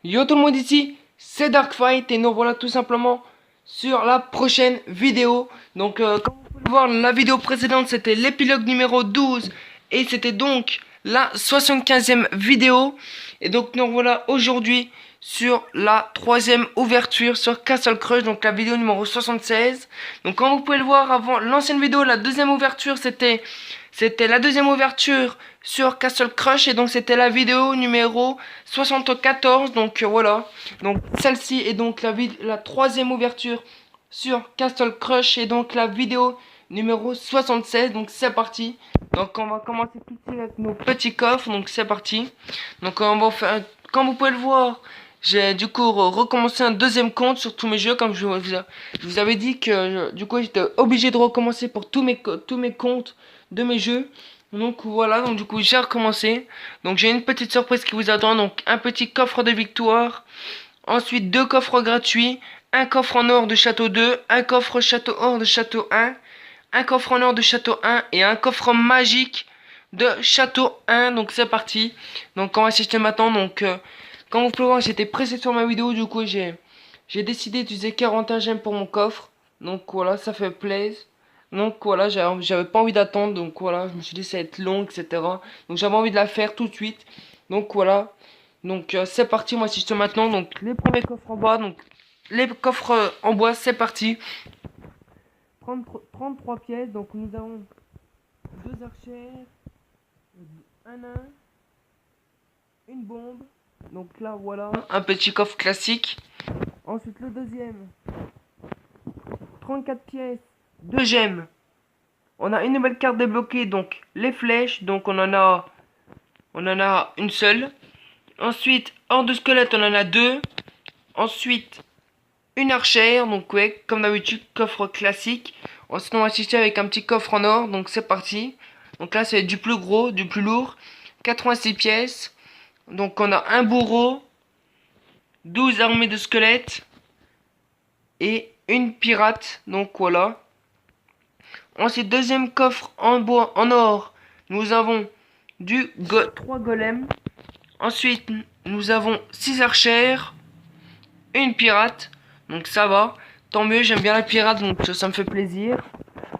Yo tout le monde ici, c'est Darkfight et nous voilà tout simplement sur la prochaine vidéo. Donc comme vous pouvez le voir, la vidéo précédente c'était l'épilogue numéro 12 et c'était donc la 75e vidéo. Et donc nous voilà aujourd'hui sur la troisième ouverture sur Castle Crush, donc la vidéo numéro 76. Donc comme vous pouvez le voir, avant l'ancienne vidéo, la deuxième ouverture c'était la deuxième ouverture sur Castle Crush et donc c'était la vidéo numéro 74. Donc voilà. Donc celle-ci est donc la troisième ouverture sur Castle Crush et donc la vidéo numéro 76. Donc c'est parti. Donc on va commencer tout de suite avec nos petits coffres. Donc c'est parti. Donc on va faire, comme vous pouvez le voir, j'ai du coup recommencé un deuxième compte sur tous mes jeux. Comme je vous avais dit que du coup j'étais obligé de recommencer pour tous mes comptes de mes jeux. Donc voilà, donc du coup j'ai recommencé. Donc j'ai une petite surprise qui vous attend. Donc un petit coffre de victoire. Ensuite deux coffres gratuits. Un coffre en or de château 2. Un coffre château or de château 1. Un coffre en or de château 1. Et un coffre magique de château 1. Donc c'est parti. Donc on va s'acheter maintenant. Donc comme vous pouvez voir, j'étais pressé sur ma vidéo. Du coup j'ai décidé d'utiliser 41 gemmes pour mon coffre. Donc voilà, ça fait plaisir. Donc voilà, j'avais pas envie d'attendre. Donc voilà, je me suis dit ça va être long, etc. Donc j'avais envie de la faire tout de suite. Donc voilà. Donc c'est parti, moi si je te maintenant. Donc les premiers coffres en bois. Donc les coffres en bois, c'est parti. 33 pièces. Donc nous avons deux archères, un nain, une bombe. Donc là voilà, un petit coffre classique. Ensuite le deuxième. 34 pièces, 2 gemmes. On a une nouvelle carte débloquée, donc les flèches, donc on en a une seule. Ensuite, hors de squelette, on en a deux. Ensuite, une archère, donc ouais, comme d'habitude, coffre classique. Ensuite, on va assister avec un petit coffre en or, donc c'est parti. Donc là, c'est du plus gros, du plus lourd. 86 pièces. Donc on a un bourreau, 12 armées de squelettes et une pirate, donc voilà. Ensuite, deuxième coffre en bois, en or, nous avons 3 golems. Ensuite, nous avons 6 archères, une pirate. Donc ça va. Tant mieux, j'aime bien la pirate, donc ça me fait plaisir.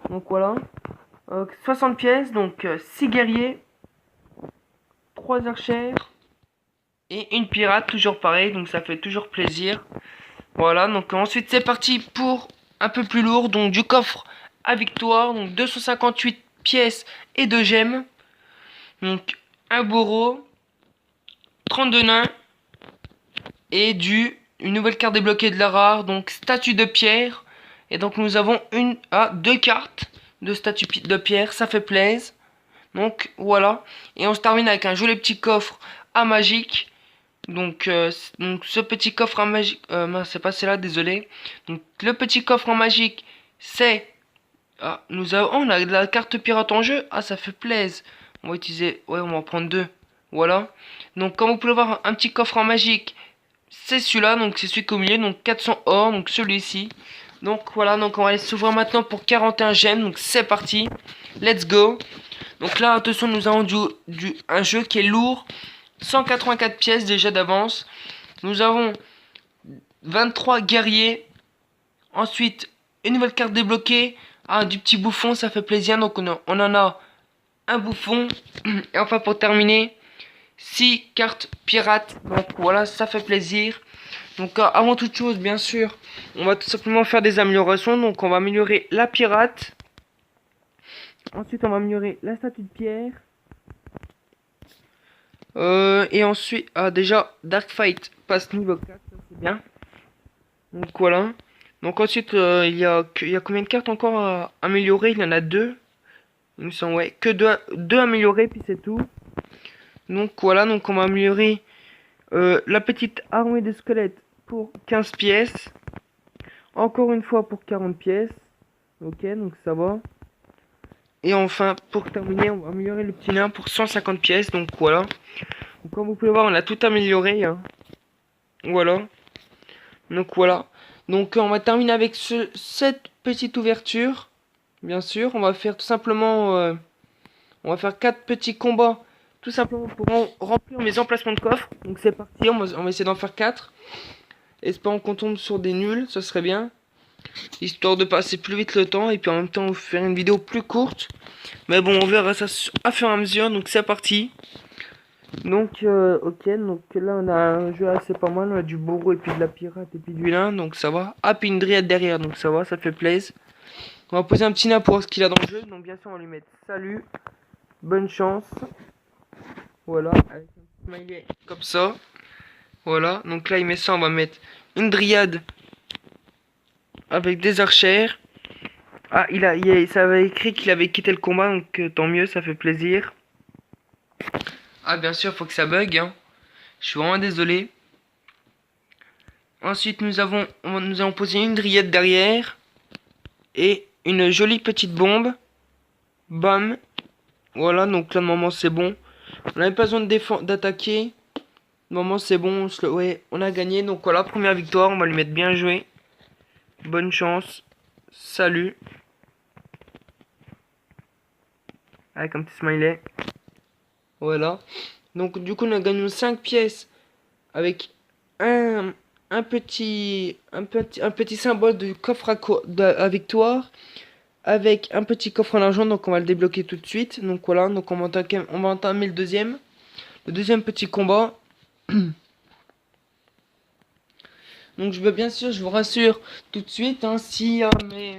Donc voilà. 60 pièces, donc 6 guerriers, 3 archères et une pirate, toujours pareil, donc ça fait toujours plaisir. Voilà, donc ensuite c'est parti pour un peu plus lourd, donc du coffre à victoire, donc 258 pièces et 2 gemmes. Donc un bourreau, 32 nains et une nouvelle carte débloquée de la rare, donc statue de pierre. Et donc nous avons deux cartes de statue de pierre, ça fait plaisir. Donc voilà, et on se termine avec un joli petit coffre à magique. Donc ce petit coffre en magique, c'est pas celle-là, désolé. Donc le petit coffre en magique, c'est on a de la carte pirate en jeu. Ah, ça fait plaisir. On va utiliser, ouais, on va en prendre deux. Voilà. Donc comme vous pouvez voir, un petit coffre en magique, c'est celui-là. Donc c'est celui qui est au milieu, donc 400 or, donc celui-ci. Donc voilà, donc on va aller s'ouvrir maintenant pour 41 gemmes. Donc c'est parti. Let's go. Donc là, attention, nous avons un jeu qui est lourd. 184 pièces déjà d'avance. Nous avons 23 guerriers. Ensuite, une nouvelle carte débloquée. Ah, du petit bouffon, ça fait plaisir. Donc on en a un bouffon. Et enfin pour terminer, 6 cartes pirates. Donc voilà, ça fait plaisir. Donc avant toute chose, bien sûr, on va tout simplement faire des améliorations. Donc on va améliorer la pirate. Ensuite on va améliorer la statue de pierre. Et ensuite, déjà, Darkfight passe niveau 4, ça c'est bien. Donc voilà. Donc ensuite, il y a combien de cartes encore à améliorer? Il y en a deux. Il me semble, ouais, que deux améliorées, puis c'est tout. Donc voilà, donc on va améliorer la petite armée de squelettes pour 15 pièces. Encore une fois pour 40 pièces. Ok, donc ça va. Et enfin, pour terminer, on va améliorer le petit nain pour 150 pièces. Donc voilà. Donc, comme vous pouvez voir, on a tout amélioré. Hein. Voilà. Donc voilà. Donc on va terminer avec cette petite ouverture. Bien sûr, on va faire tout simplement... on va faire 4 petits combats tout simplement pour remplir mes emplacements de coffre. Donc c'est parti, on va essayer d'en faire 4. Espérons qu'on tombe sur des nuls, ça serait bien. Histoire de passer plus vite le temps et puis en même temps faire une vidéo plus courte. Mais bon, on verra ça à fur et à mesure, donc c'est parti. Donc ok, donc là on a un jeu assez pas mal, on a du bourreau et puis de la pirate et puis du lin, donc ça va. Ah, puis une dryade derrière, donc ça va, ça fait plaisir. On va poser un petit nain pour voir ce qu'il a dans le jeu, donc bien sûr on va lui mettre salut, bonne chance. Voilà, avec un smiley comme ça. Voilà, donc là il met ça, on va mettre une dryade avec des archères. Ah, ça avait écrit qu'il avait quitté le combat, donc tant mieux, ça fait plaisir. Ah, bien sûr, faut que ça bug, hein. Je suis vraiment désolé. Ensuite, nous allons poser une dryade derrière. Et une jolie petite bombe. Bam. Voilà, donc là, normalement, c'est bon. On n'avait pas besoin d'attaquer. Normalement, c'est bon. Ouais, on a gagné. Donc voilà, première victoire. On va lui mettre bien joué. Bonne chance. Salut. Avec un petit smiley. Voilà. Donc, du coup, on a gagné 5 pièces. Avec un petit symbole de coffre à victoire. Avec un petit coffre en argent, donc on va le débloquer tout de suite. Donc voilà, donc on va entamer le deuxième petit combat. Donc je veux bien sûr, je vous rassure tout de suite, hein, si mes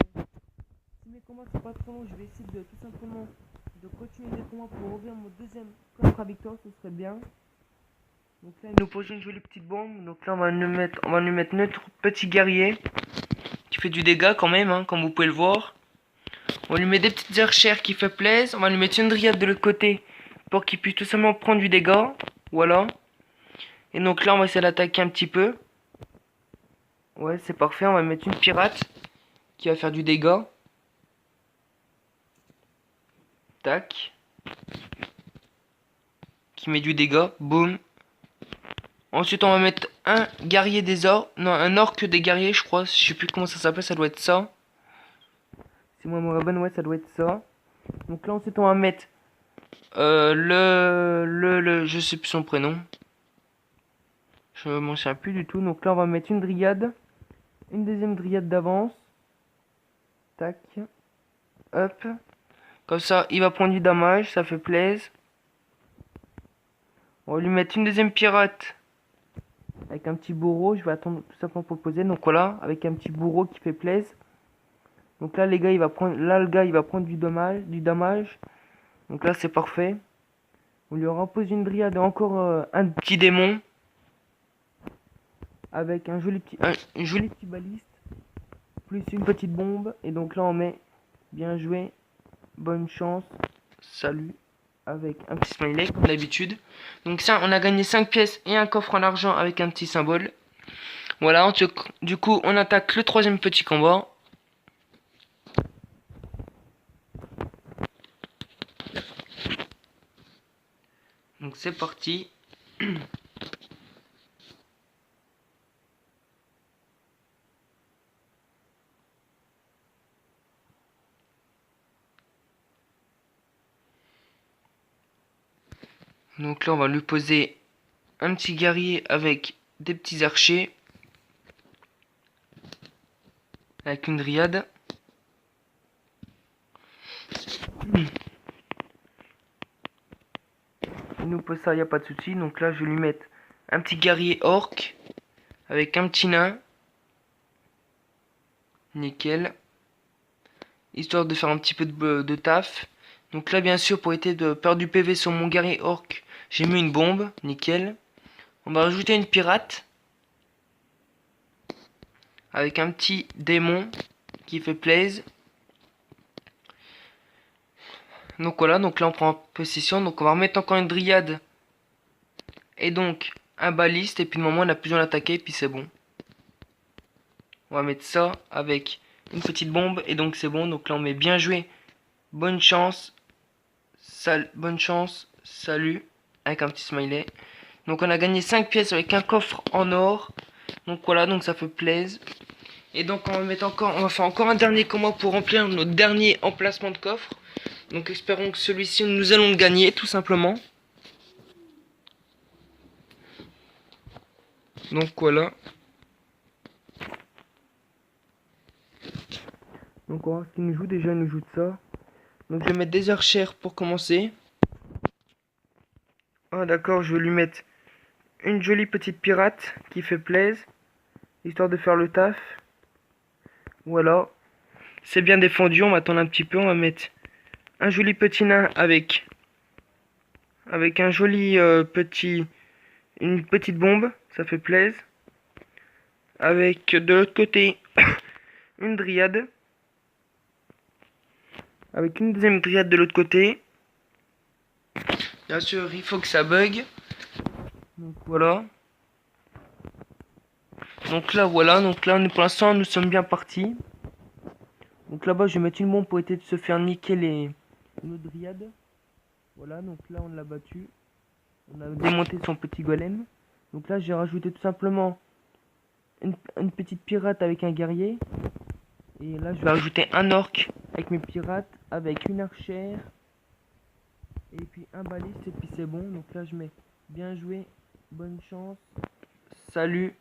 combats sont pas trop longs, je vais essayer de tout simplement de continuer les combats pour ouvrir mon deuxième coffre à victoire, ce serait bien. Donc là il nous pose une jolie petite bombe, donc là on va lui mettre notre petit guerrier qui fait du dégât quand même, hein, comme vous pouvez le voir. On lui met des petites archères qui fait plaisir. On va lui mettre une dryade de l'autre côté pour qu'il puisse tout simplement prendre du dégât. Voilà. Et donc là, on va essayer d'attaquer un petit peu. Ouais, c'est parfait. On va mettre une pirate qui va faire du dégât. Tac. Qui met du dégât. Boum. Ensuite, on va mettre un guerrier des orques. Non, un orque des guerriers, je crois. Je sais plus comment ça s'appelle. Ça doit être ça. C'est moi, bonne, ouais, ça doit être ça. Donc là, ensuite, on va mettre je sais plus son prénom. Je m'en souviens plus du tout. Donc là, on va mettre une dryade. Une deuxième dryade d'avance. Tac. Hop. Comme ça, il va prendre du damage. Ça fait plaisir. On va lui mettre une deuxième pirate. Avec un petit bourreau. Je vais attendre tout simplement pour le poser. Donc voilà. Avec un petit bourreau qui fait plaisir. Donc là, les gars, le gars, il va prendre du damage. Donc là, c'est parfait. On lui repose une dryade et encore un petit démon. Avec un joli petit baliste. Plus une petite bombe. Et donc là, on met bien joué. Bonne chance. Salut. Avec un petit smiley, comme d'habitude. Donc ça, on a gagné 5 pièces et un coffre en argent avec un petit symbole. Voilà, du coup, on attaque le troisième petit combat. Donc c'est parti. Donc là on va lui poser un petit guerrier avec des petits archers. Avec une dryade. Il nous pose ça, il n'y a pas de souci. Donc là je vais lui mettre un petit guerrier orc. Avec un petit nain. Nickel. Histoire de faire un petit peu de taf. Donc là bien sûr pour éviter de perdre du PV sur mon guerrier orc, j'ai mis une bombe. Nickel. On va rajouter une pirate. Avec un petit démon qui fait plaisir. Donc voilà, donc là on prend possession. Donc on va remettre encore une dryade. Et donc un baliste. Et puis de moment on a plus besoin d'attaquer. Et puis c'est bon. On va mettre ça avec une petite bombe. Et donc c'est bon. Donc là on met bien joué. Bonne chance. Bonne chance. Salut. Avec un petit smiley. Donc on a gagné 5 pièces avec un coffre en or. Donc voilà, donc ça fait plaisir. Et donc on va faire encore un dernier combat pour remplir notre dernier emplacement de coffre. Donc espérons que celui-ci nous allons le gagner tout simplement. Donc voilà. Donc on va voir ce qu'il nous joue. Déjà il nous joue de ça. Donc je vais mettre des archères pour commencer. Ah d'accord, je vais lui mettre une jolie petite pirate qui fait plaisir, histoire de faire le taf. Voilà. C'est bien défendu, on va attendre un petit peu, on va mettre un joli petit nain avec un joli une petite bombe, ça fait plaisir. Avec de l'autre côté une dryade. Avec une deuxième dryade de l'autre côté. Bien sûr, il faut que ça bug. Donc voilà. Donc là, voilà. Donc là, pour l'instant, nous sommes bien partis. Donc là-bas, je vais mettre une bombe pour essayer de se faire niquer nos dryades. Voilà, donc là, on l'a battu. On a démonté son petit golem. Donc là, j'ai rajouté tout simplement une petite pirate avec un guerrier. Et là, je vais rajouter un orc avec mes pirates, avec une archère. Et puis un baliste, et puis c'est bon. Donc là, je mets bien joué, bonne chance, salut,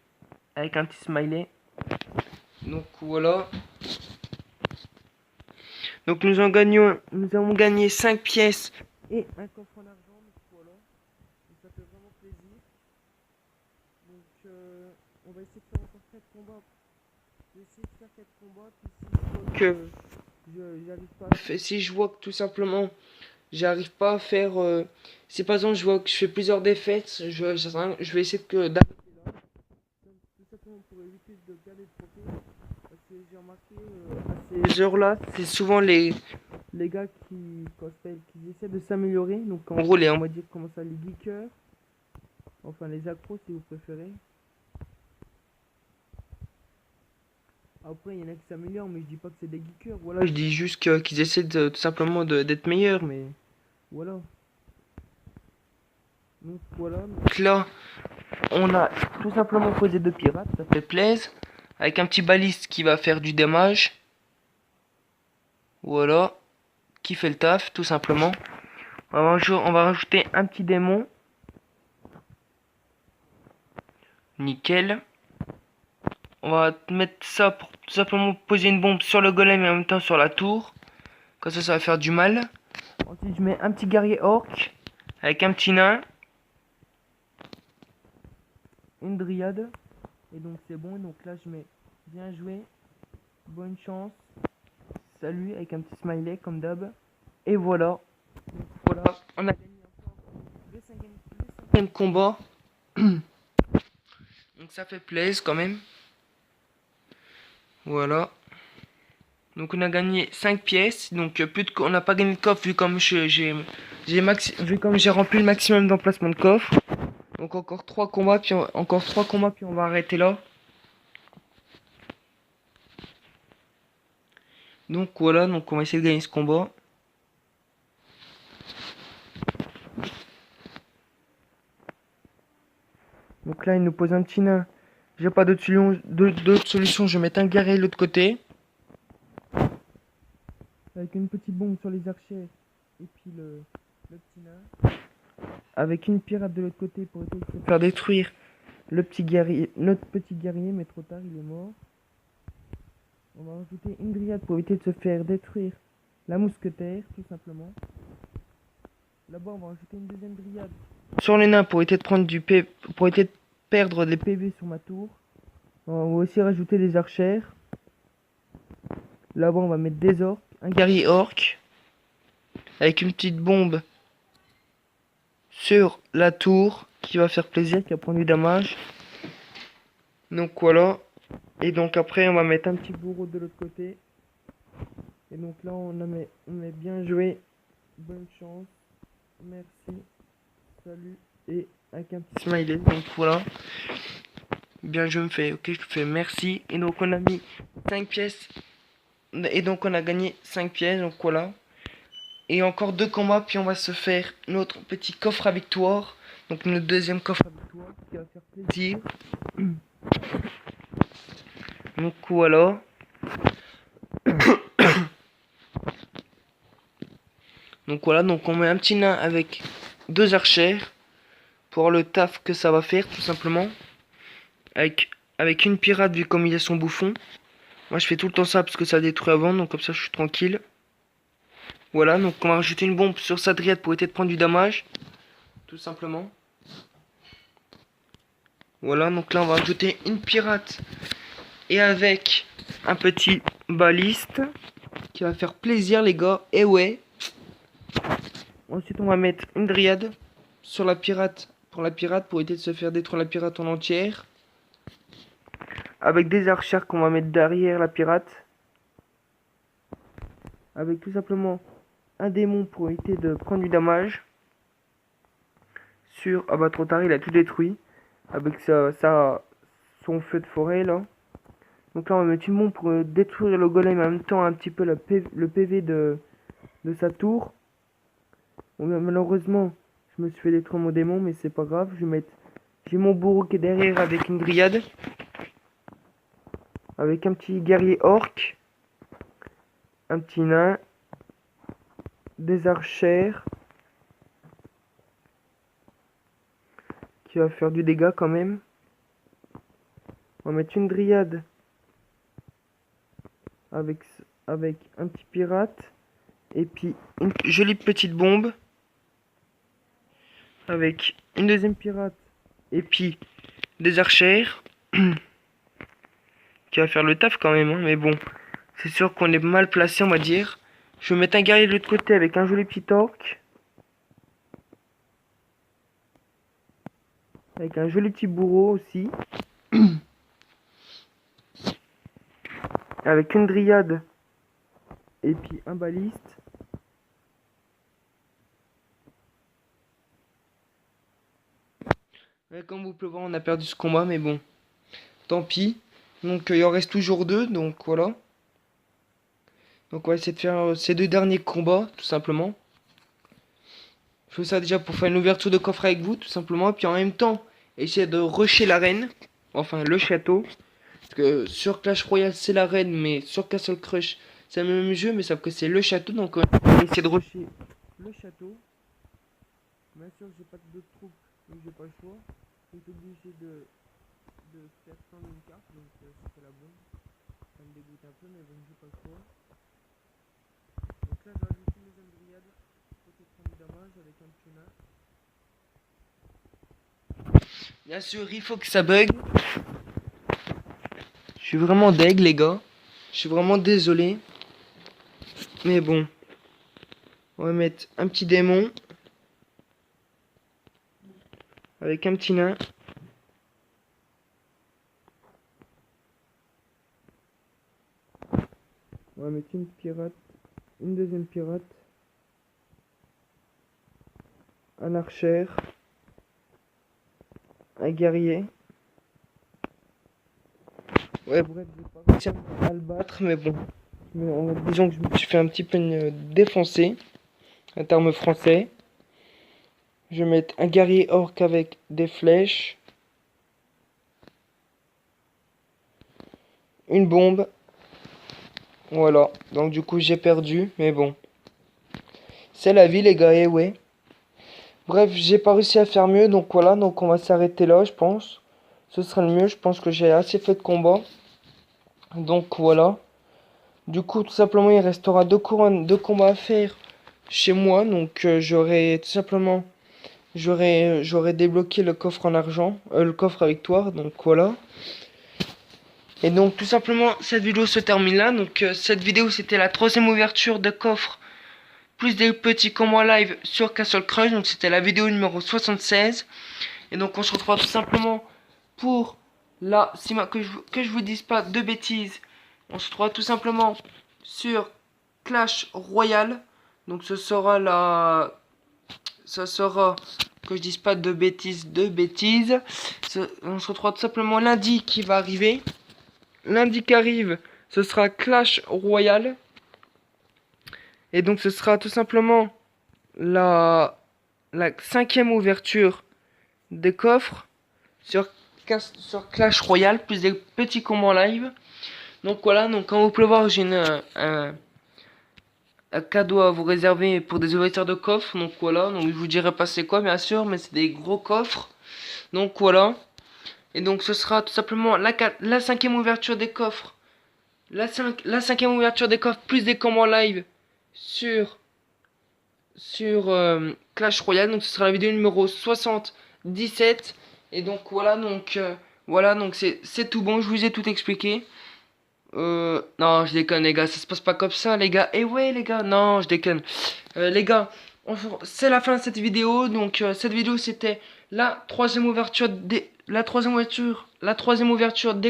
avec un petit smiley. Donc voilà. Donc nous avons gagné 5 pièces et un coffre en argent. Donc voilà. Donc ça fait vraiment plaisir. Donc on va essayer de faire encore 4 combats. Je vais essayer de faire 4 combats. Puis si je vois que tout simplement j'arrive pas à faire. Si par exemple je vois que je fais plusieurs défaites, je vais essayer d'arrêter là. Tout simplement pour éviter de garder le trophée. Parce que j'ai remarqué à ces heures-là, c'est souvent les gars qui essaient de s'améliorer. Donc en gros, on va dire comment ça, les geekers. Enfin les accros si vous préférez. Après, il y en a qui s'améliorent, mais je dis pas que c'est des geekers. Voilà, je dis juste qu'ils essaient tout simplement d'être meilleurs, mais voilà. Donc voilà. Donc là, on a tout simplement posé 2 pirates, ça fait plaisir. Avec un petit baliste qui va faire du damage. Voilà. Qui fait le taf, tout simplement. On va rajouter un petit démon. Nickel. On va mettre ça pour tout simplement poser une bombe sur le golem et en même temps sur la tour. Comme ça va faire du mal. Ensuite, je mets un petit guerrier orc avec un petit nain. Une dryade. Et donc c'est bon. Donc là, je mets bien joué. Bonne chance. Salut avec un petit smiley comme d'hab. Et voilà. Donc, voilà. On a gagné encore le cinquième combat. Donc ça fait plaisir quand même. Voilà. Donc on a gagné 5 pièces. Donc on n'a pas gagné de coffre vu comme vu comme j'ai rempli le maximum d'emplacement de coffre. Donc encore 3 combats puis on va arrêter là. Donc voilà, donc on va essayer de gagner ce combat. Donc là il nous pose un petit nain. J'ai pas d'autre solution, je vais mettre un guerrier de l'autre côté. Avec une petite bombe sur les archers. Et puis le petit nain. Avec une pirate de l'autre côté pour essayer de se faire détruire notre petit guerrier, mais trop tard, il est mort. On va rajouter une dryade pour éviter de se faire détruire la mousquetaire, tout simplement. Là-bas, on va rajouter une deuxième dryade sur les nains pour éviter de prendre pour éviter de perdre des PV sur ma tour. On va aussi rajouter des archères. Là-bas, on va mettre des orques, un guerrier orc avec une petite bombe sur la tour qui va faire plaisir, qui va prendre du damage. Donc voilà. Et donc après on va mettre un petit bourreau de l'autre côté. Et donc là on met bien joué. Bonne chance. Merci. Salut. Et avec un petit smiley. Donc voilà. Bien je me fais. Ok, je fais merci. Et donc on a mis 5 pièces. Et donc on a gagné 5 pièces. Donc voilà. Et encore 2 combats. Puis on va se faire notre petit coffre à victoire. Donc notre deuxième coffre à victoire. Qui va faire plaisir. Donc voilà. Donc voilà, donc on met un petit nain avec 2 archères pour le taf que ça va faire tout simplement. avec une pirate vu comme il a son bouffon. Moi je fais tout le temps ça parce que ça détruit avant, donc comme ça je suis tranquille. Voilà, donc on va rajouter une bombe sur sa dryade pour éviter de prendre du damage. Tout simplement. Voilà, donc là on va rajouter une pirate. Et avec un petit baliste qui va faire plaisir les gars. Et ouais. Ensuite on va mettre une dryade sur la pirate. Pour la pirate, pour éviter de se faire détruire la pirate en entière. Avec des archères qu'on va mettre derrière la pirate. Avec tout simplement un démon pour éviter de prendre du damage. Sur... Ah bah trop tard, il a tout détruit. Avec son feu de forêt là. Donc là on va mettre une bombe pour détruire le golem en même temps un petit peu le PV de sa tour. Bon, malheureusement je me suis fait détruire mon démon mais c'est pas grave. J'ai mon bourreau qui est derrière avec une dryade. Avec un petit guerrier orc. Un petit nain. Des archères. Qui va faire du dégât quand même. On va mettre une dryade. Avec un petit pirate. Et puis une jolie petite bombe. Avec une deuxième pirate. Et puis des archères. Qui va faire le taf quand même, hein, mais bon. C'est sûr qu'on est mal placé, on va dire. Je vais mettre un guerrier de l'autre côté avec un joli petit orc. Avec un joli petit bourreau aussi. Avec une dryade. Et puis un baliste. Ouais, comme vous pouvez voir, on a perdu ce combat, mais bon. Tant pis. Donc il en reste toujours deux, donc voilà. Donc on va essayer de faire ces deux derniers combats, tout simplement. Je fais ça déjà pour faire une ouverture de coffre avec vous, tout simplement. Et puis en même temps, essayer de rusher l'arène. Enfin, le château. Parce que sur Clash Royale, c'est l'arène, mais sur Castle Crush, c'est le même jeu, mais sauf que c'est le château. Donc on va essayer de rusher le château. Bien sûr, j'ai pas d'autres troupes, donc j'ai pas le choix. Donc obligé de faire prendre une carte, donc c'est la bonne. Ça me dégoûte un peu, mais bon, j'ai pas le choix. Donc là, j'ai rajouté une deuxième dryade pour peut-être prendre du damage avec un petit nain. Bien sûr, il faut que ça bug. Je suis vraiment deg, les gars. Je suis vraiment désolé. Mais bon. On va mettre un petit démon. Avec un petit nain. On va mettre une pirate. Une deuxième pirate. Un archer. Un guerrier. Ouais, bref, j'ai pas réussi à le battre, mais bon. Mais disons que je me suis fait un petit peu défoncer. Un terme français. Je vais mettre un guerrier orc avec des flèches. Une bombe. Voilà. Donc du coup j'ai perdu. Mais bon. C'est la vie les gars. Et ouais. Bref, j'ai pas réussi à faire mieux. Donc voilà. Donc on va s'arrêter là je pense. Ce sera le mieux. Je pense que j'ai assez fait de combat. Donc voilà. Du coup tout simplement il restera deux combats à faire chez moi. Donc j'aurai tout simplement... J'aurais débloqué le coffre en argent, le coffre à victoire, donc voilà. Et donc tout simplement cette vidéo se termine là. Donc cette vidéo c'était la troisième ouverture de coffre plus des petits combats live sur Castle Crush. Donc c'était la vidéo numéro 76. Et donc on se retrouve tout simplement pour la que je vous dise pas de bêtises. On se retrouve tout simplement sur Clash Royale. Donc ce sera que je dise pas de bêtises. On se retrouve tout simplement lundi qui va arriver. Lundi qui arrive, ce sera Clash Royale. Et donc ce sera tout simplement la cinquième ouverture des coffres sur Clash Royale, plus des petits combats live. Donc voilà, donc comme vous pouvez voir, j'ai un cadeau à vous réserver pour des ouvertures de coffres. Donc voilà, donc je vous dirai pas c'est quoi bien sûr, mais c'est des gros coffres. Donc voilà. Et donc ce sera tout simplement la cinquième ouverture des coffres. La cinquième ouverture des coffres plus des combos en live sur Clash Royale. Donc ce sera la vidéo numéro 77. Et donc voilà, donc c'est tout bon, je vous ai tout expliqué. Non, je déconne les gars, ça se passe pas comme ça les gars. Et ouais les gars, non, je déconne. Les gars, c'est la fin de cette vidéo. Donc cette vidéo c'était la troisième ouverture des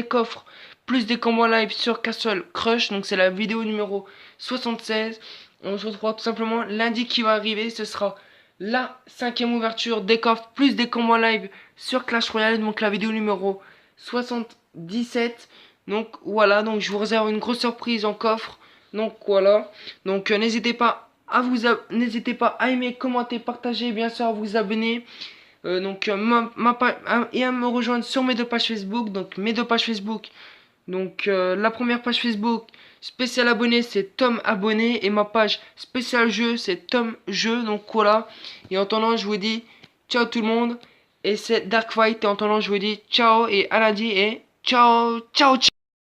coffres plus des combos live sur Castle Crush. Donc c'est la vidéo numéro 76. On se retrouve tout simplement lundi qui va arriver. Ce sera la cinquième ouverture des coffres plus des combos live sur Clash Royale. Donc la vidéo numéro 77. Donc voilà, donc je vous réserve une grosse surprise en coffre. Donc voilà. Donc n'hésitez pas à aimer, commenter, partager, et bien sûr à vous abonner. Et à me rejoindre sur mes deux pages Facebook. Donc mes deux pages Facebook. Donc la première page Facebook spécial abonné c'est Tom abonné et ma page spécial jeu c'est Tom jeu. Donc voilà. Et en attendant je vous dis ciao tout le monde et c'est Dark Fight. Et en attendant je vous dis ciao et à lundi et ciao ciao ciao.